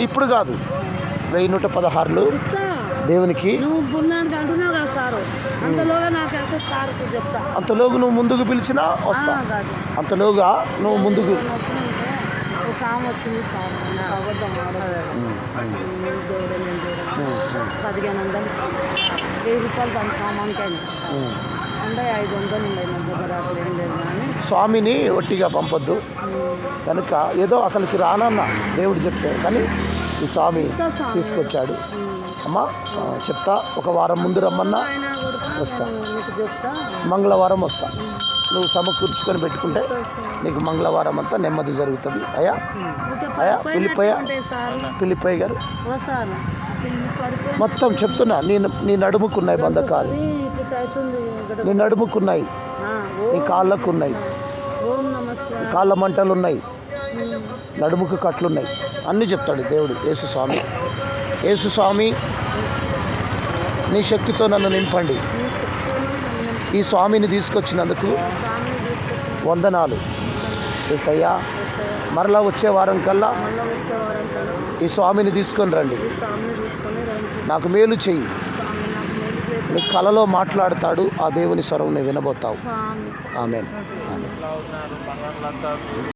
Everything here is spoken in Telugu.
ఇప్పుడు కాదు 1116 దేవునికి. అంతలోగా నువ్వు ముందుకు పిలిచినా వస్తా. అంతలోగా నువ్వు ముందుకు ఒక ఆమె వచ్చింది సార్, అబద్ధం ఆడదు. 1500 1000 రూపాయలు దాని సామాన్కైనా అంటే 500 ఉన్నాయి. నా దగ్గర అట్లా ఏం లేదు. కానీ స్వామిని ఒట్టిగా పంపొద్దు కనుక ఏదో అసలుకి రానన్న దేవుడు చెప్తే, కానీ ఈ స్వామి తీసుకొచ్చాడు. అమ్మా చెప్తా, ఒక వారం ముందు రమ్మన్నా వస్తా. మీకు చెప్తా, మంగళవారం వస్తా. నువ్వు సమకూర్చుకొని పెట్టుకుంటే నీకు మంగళవారం అంతా నెమ్మది జరుగుతుంది. అయ్యా పిల్లిపోయ గారు మొత్తం చెప్తున్నా, నీ నడుముకున్నాయి బంధకాలు, నీ నడుముకున్నాయి, నీ కాళ్ళకున్నాయి, కాళ్ళ మంటలు ఉన్నాయి, నడుముకు కట్లున్నాయి, అన్నీ చెప్తాడు దేవుడు. యేసుస్వామి నీ శక్తితో నన్ను నింపండి. ఈ స్వామిని తీసుకొచ్చినందుకు వందనాలు యేసయ్యా. మరలా వచ్చే వారం కల్లా ఈ స్వామిని తీసుకొని రండి. నాకు మేలు చెయ్యి. నీ కలలో మాట్లాడతాడు ఆ దేవుని స్వరం నువ్వు వినబోతావు. ఆమేన్.